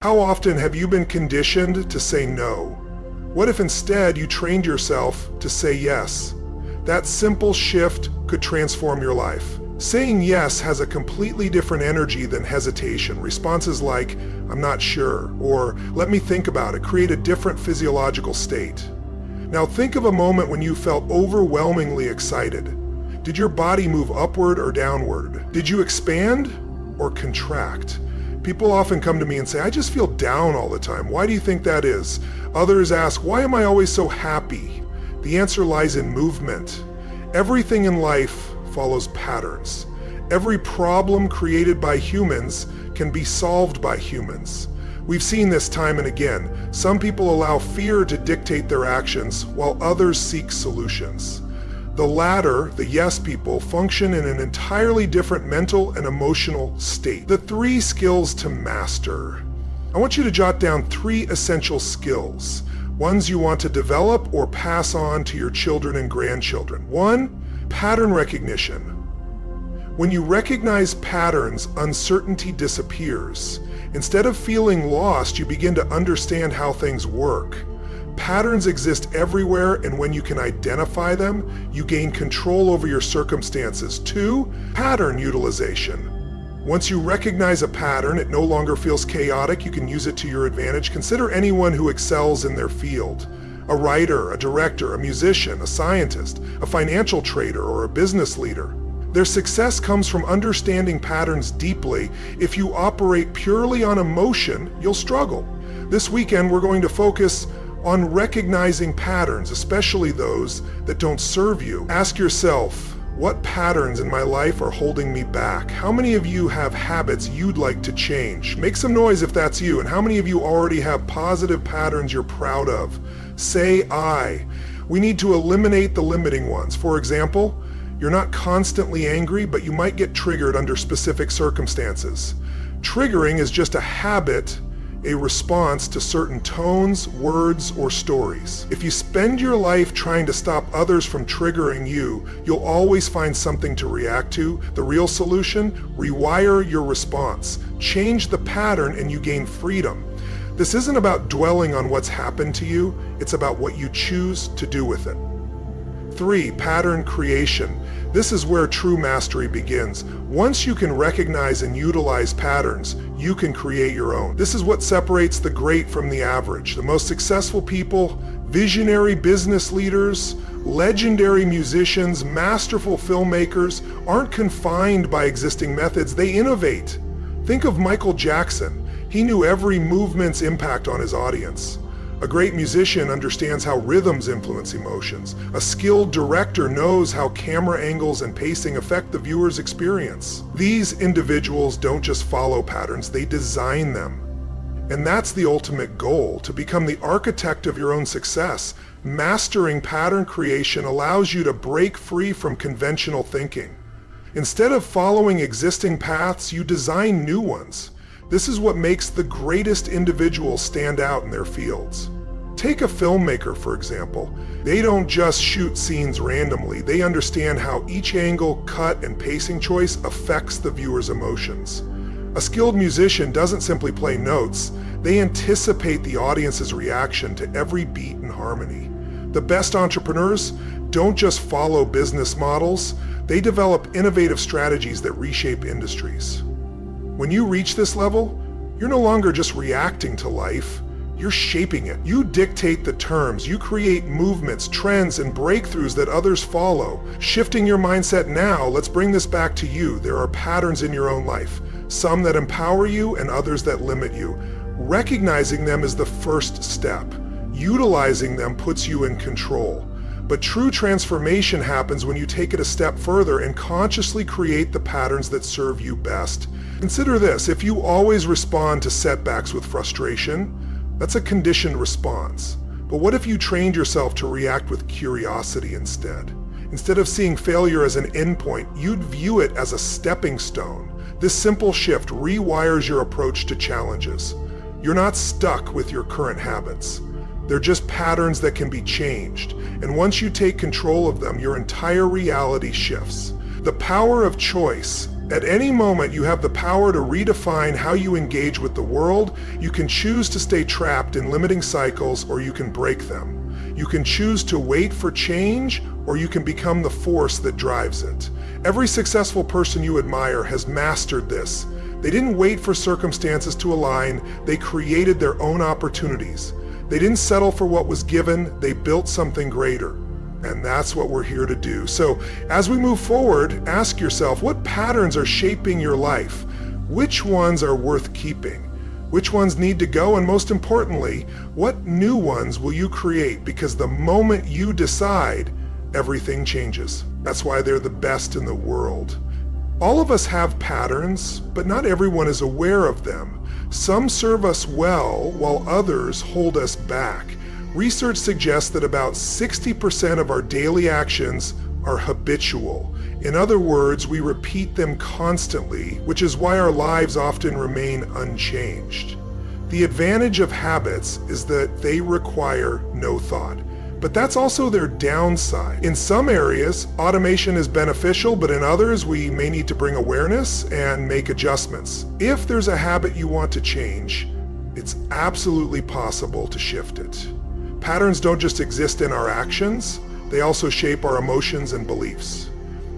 How often have you been conditioned to say no? What if instead you trained yourself to say yes? That simple shift could transform your life. Saying yes has a completely different energy than hesitation. Responses like, "I'm not sure," or "let me think about it," create a different physiological state. Now think of a moment when you felt overwhelmingly excited. Did your body move upward or downward? Did you expand or contract? People often come to me and say, "I just feel down all the time. Why do you think that is?" Others ask, "Why am I always so happy?" The answer lies in movement. Everything in life follows patterns. Every problem created by humans can be solved by humans. We've seen this time and again. Some people allow fear to dictate their actions while others seek solutions. The latter, the yes people, function in an entirely different mental and emotional state. The 3 skills to master. I want you to jot down 3 essential skills, ones you want to develop or pass on to your children and grandchildren. 1, pattern recognition. When you recognize patterns, uncertainty disappears. Instead of feeling lost, you begin to understand how things work. Patterns exist everywhere, and when you can identify them, you gain control over your circumstances. 2, pattern utilization. Once you recognize a pattern, it no longer feels chaotic. You can use it to your advantage. Consider anyone who excels in their field. A writer, a director, a musician, a scientist, a financial trader, or a business leader. Their success comes from understanding patterns deeply. If you operate purely on emotion, you'll struggle. This weekend, we're going to focus on recognizing patterns, especially those that don't serve you. Ask yourself, what patterns in my life are holding me back? How many of you have habits you'd like to change? Make some noise if that's you. And how many of you already have positive patterns you're proud of? Say I. We need to eliminate the limiting ones. For example, you're not constantly angry, but you might get triggered under specific circumstances. Triggering is just a habit, a response to certain tones, words, or stories. If you spend your life trying to stop others from triggering you, you'll always find something to react to. The real solution? Rewire your response. Change the pattern and you gain freedom. This isn't about dwelling on what's happened to you, it's about what you choose to do with it. 3, pattern creation. This is where true mastery begins. Once you can recognize and utilize patterns, you can create your own. This is what separates the great from the average. The most successful people, visionary business leaders, legendary musicians, masterful filmmakers aren't confined by existing methods, they innovate. Think of Michael Jackson. He knew every movement's impact on his audience. A great musician understands how rhythms influence emotions. A skilled director knows how camera angles and pacing affect the viewer's experience. These individuals don't just follow patterns, they design them. And that's the ultimate goal, to become the architect of your own success. Mastering pattern creation allows you to break free from conventional thinking. Instead of following existing paths, you design new ones. This is what makes the greatest individuals stand out in their fields. Take a filmmaker, for example. They don't just shoot scenes randomly. They understand how each angle, cut, and pacing choice affects the viewer's emotions. A skilled musician doesn't simply play notes. They anticipate the audience's reaction to every beat and harmony. The best entrepreneurs don't just follow business models. They develop innovative strategies that reshape industries. When you reach this level, you're no longer just reacting to life, you're shaping it. You dictate the terms, you create movements, trends, and breakthroughs that others follow. Shifting your mindset now, let's bring this back to you. There are patterns in your own life, some that empower you and others that limit you. Recognizing them is the first step. Utilizing them puts you in control. But true transformation happens when you take it a step further and consciously create the patterns that serve you best. Consider this, if you always respond to setbacks with frustration, that's a conditioned response. But what if you trained yourself to react with curiosity instead? Instead of seeing failure as an endpoint, you'd view it as a stepping stone. This simple shift rewires your approach to challenges. You're not stuck with your current habits. They're just patterns that can be changed. And once you take control of them, your entire reality shifts. The power of choice, At any moment, you have the power to redefine how you engage with the world. You can choose to stay trapped in limiting cycles, or you can break them. You can choose to wait for change, or you can become the force that drives it. Every successful person you admire has mastered this. They didn't wait for circumstances to align, they created their own opportunities. They didn't settle for what was given, they built something greater. And that's what we're here to do. So as we move forward, ask yourself, what patterns are shaping your life? Which ones are worth keeping? Which ones need to go? And most importantly, what new ones will you create? Because the moment you decide, everything changes. That's why they're the best in the world. All of us have patterns, but not everyone is aware of them. Some serve us well, while others hold us back. Research suggests that about 60% of our daily actions are habitual. In other words, we repeat them constantly, which is why our lives often remain unchanged. The advantage of habits is that they require no thought. But that's also their downside. In some areas, automation is beneficial, but in others, we may need to bring awareness and make adjustments. If there's a habit you want to change, it's absolutely possible to shift it. Patterns don't just exist in our actions, they also shape our emotions and beliefs.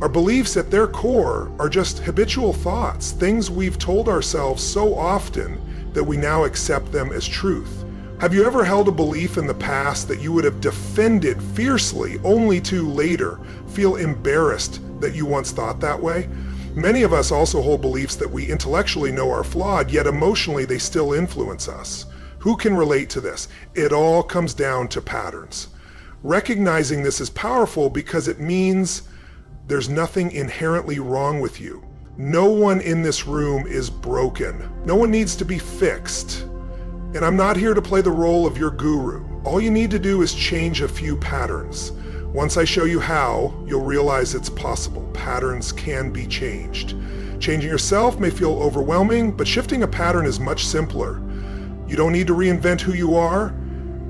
Our beliefs at their core are just habitual thoughts, things we've told ourselves so often that we now accept them as truth. Have you ever held a belief in the past that you would have defended fiercely only to later feel embarrassed that you once thought that way? Many of us also hold beliefs that we intellectually know are flawed, yet emotionally they still influence us. Who can relate to this? It all comes down to patterns. Recognizing this is powerful because it means there's nothing inherently wrong with you. No one in this room is broken. No one needs to be fixed. And I'm not here to play the role of your guru. All you need to do is change a few patterns. Once I show you how, you'll realize it's possible. Patterns can be changed. Changing yourself may feel overwhelming, but shifting a pattern is much simpler. You don't need to reinvent who you are.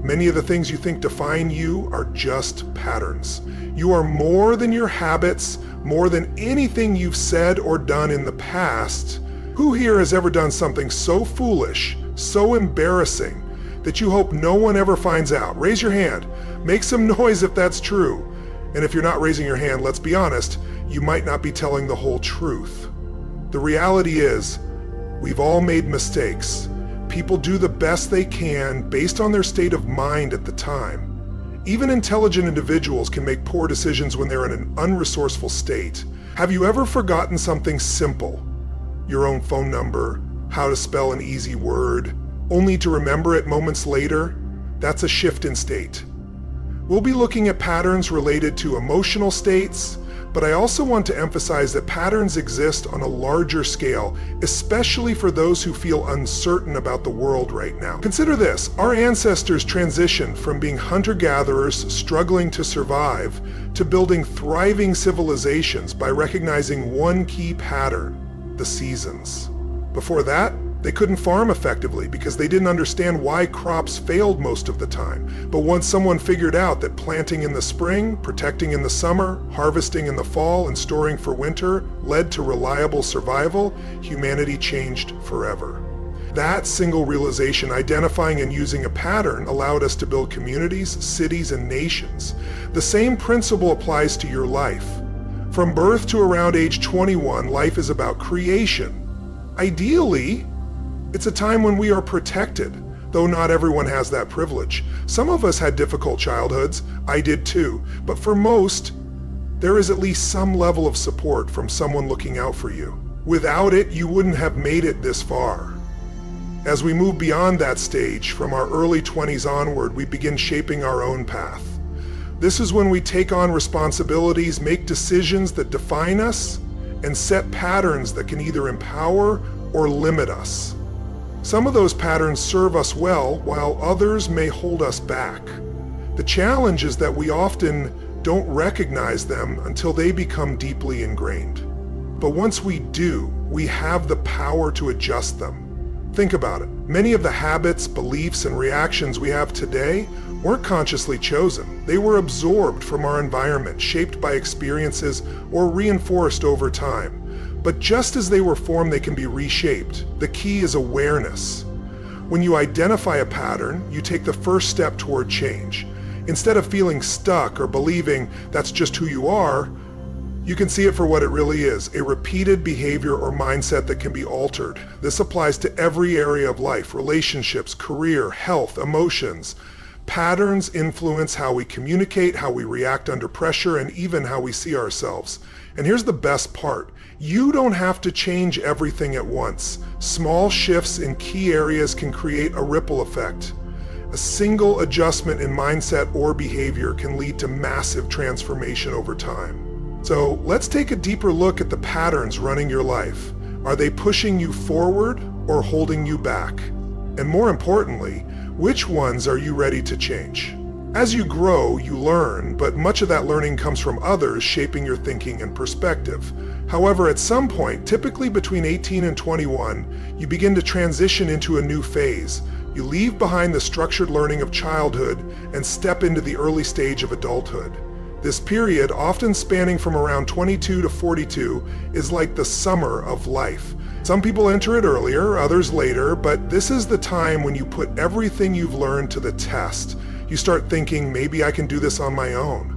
Many of the things you think define you are just patterns. You are more than your habits, more than anything you've said or done in the past. Who here has ever done something so foolish, so embarrassing, that you hope no one ever finds out? Raise your hand. Make some noise if that's true. And if you're not raising your hand, let's be honest, you might not be telling the whole truth. The reality is, we've all made mistakes. People do the best they can based on their state of mind at the time. Even intelligent individuals can make poor decisions when they're in an unresourceful state. Have you ever forgotten something simple? Your own phone number, how to spell an easy word, only to remember it moments later? That's a shift in state. We'll be looking at patterns related to emotional states, but I also want to emphasize that patterns exist on a larger scale, especially for those who feel uncertain about the world right now. Consider this, our ancestors transitioned from being hunter-gatherers struggling to survive to building thriving civilizations by recognizing one key pattern: the seasons. Before that, they couldn't farm effectively because they didn't understand why crops failed most of the time. But once someone figured out that planting in the spring, protecting in the summer, harvesting in the fall, and storing for winter led to reliable survival, humanity changed forever. That single realization, identifying and using a pattern, allowed us to build communities, cities, and nations. The same principle applies to your life. From birth to around age 21, life is about creation. Ideally, it's a time when we are protected, though not everyone has that privilege. Some of us had difficult childhoods, I did too, but for most, there is at least some level of support from someone looking out for you. Without it, you wouldn't have made it this far. As we move beyond that stage, from our early 20s onward, we begin shaping our own path. This is when we take on responsibilities, make decisions that define us, and set patterns that can either empower or limit us. Some of those patterns serve us well, while others may hold us back. The challenge is that we often don't recognize them until they become deeply ingrained. But once we do, we have the power to adjust them. Think about it. Many of the habits, beliefs, and reactions we have today weren't consciously chosen. They were absorbed from our environment, shaped by experiences, or reinforced over time. But just as they were formed, they can be reshaped. The key is awareness. When you identify a pattern, you take the first step toward change. Instead of feeling stuck or believing that's just who you are, you can see it for what it really is, a repeated behavior or mindset that can be altered. This applies to every area of life: relationships, career, health, emotions. Patterns influence how we communicate, how we react under pressure, and even how we see ourselves. And here's the best part. You don't have to change everything at once. Small shifts in key areas can create a ripple effect. A single adjustment in mindset or behavior can lead to massive transformation over time. So let's take a deeper look at the patterns running your life. Are they pushing you forward or holding you back? And more importantly, which ones are you ready to change? As you grow, you learn, but much of that learning comes from others shaping your thinking and perspective. However, at some point, typically between 18 and 21, you begin to transition into a new phase. You leave behind the structured learning of childhood and step into the early stage of adulthood. This period, often spanning from around 22 to 42, is like the summer of life. Some people enter it earlier, others later, but this is the time when you put everything you've learned to the test. You start thinking, maybe I can do this on my own.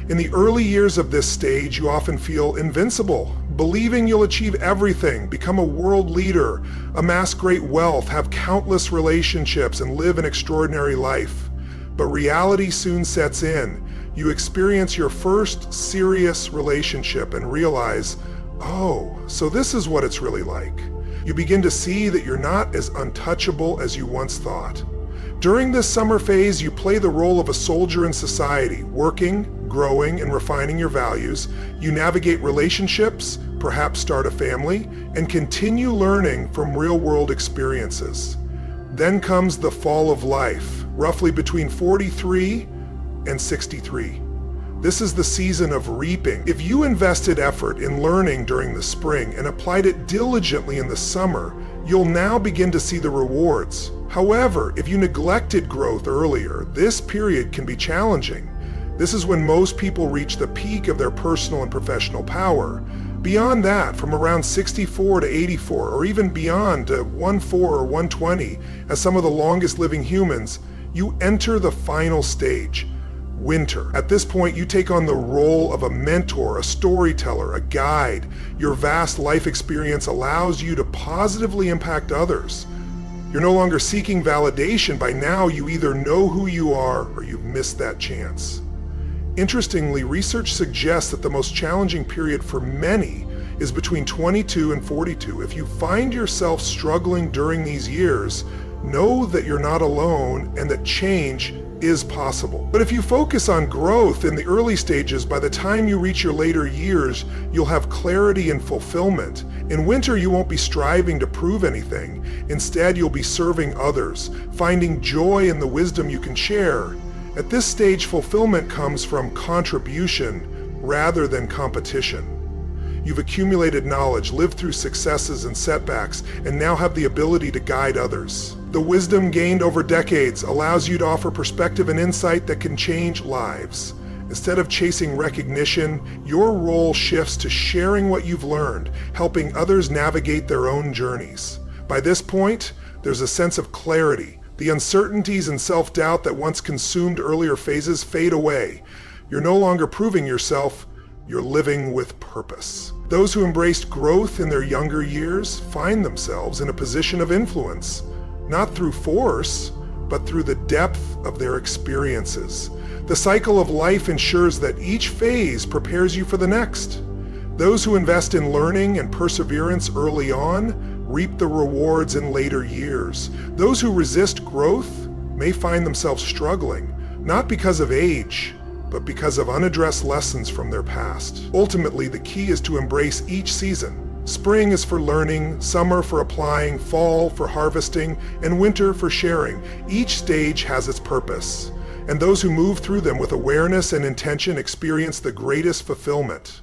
In the early years of this stage, you often feel invincible, believing you'll achieve everything, become a world leader, amass great wealth, have countless relationships, and live an extraordinary life. But reality soon sets in. You experience your first serious relationship and realize, oh, so this is what it's really like. You begin to see that you're not as untouchable as you once thought. During this summer phase, you play the role of a soldier in society, working, growing, and refining your values. You navigate relationships, perhaps start a family, and continue learning from real-world experiences. Then comes the fall of life, roughly between 43 and 63. This is the season of reaping. If you invested effort in learning during the spring and applied it diligently in the summer, you'll now begin to see the rewards. However, if you neglected growth earlier, this period can be challenging. This is when most people reach the peak of their personal and professional power. Beyond that, from around 64 to 84, or even beyond to 104 or 120, as some of the longest living humans, you enter the final stage, winter. At this point, you take on the role of a mentor, a storyteller, a guide. Your vast life experience allows you to positively impact others. You're no longer seeking validation. By now, you either know who you are or you've missed that chance. Interestingly, research suggests that the most challenging period for many is between 22 and 42. If you find yourself struggling during these years, know that you're not alone and that change is possible. But if you focus on growth in the early stages, by the time you reach your later years, you'll have clarity and fulfillment. In winter, you won't be striving to prove anything. Instead, you'll be serving others, finding joy in the wisdom you can share. At this stage, fulfillment comes from contribution rather than competition. You've accumulated knowledge, lived through successes and setbacks, and now have the ability to guide others. The wisdom gained over decades allows you to offer perspective and insight that can change lives. Instead of chasing recognition, your role shifts to sharing what you've learned, helping others navigate their own journeys. By this point, there's a sense of clarity. The uncertainties and self-doubt that once consumed earlier phases fade away. You're no longer proving yourself, you're living with purpose. Those who embraced growth in their younger years find themselves in a position of influence, not through force, but through the depth of their experiences. The cycle of life ensures that each phase prepares you for the next. Those who invest in learning and perseverance early on reap the rewards in later years. Those who resist growth may find themselves struggling, not because of age, but because of unaddressed lessons from their past. Ultimately, the key is to embrace each season. Spring is for learning, summer for applying, fall for harvesting, and winter for sharing. Each stage has its purpose, and those who move through them with awareness and intention experience the greatest fulfillment.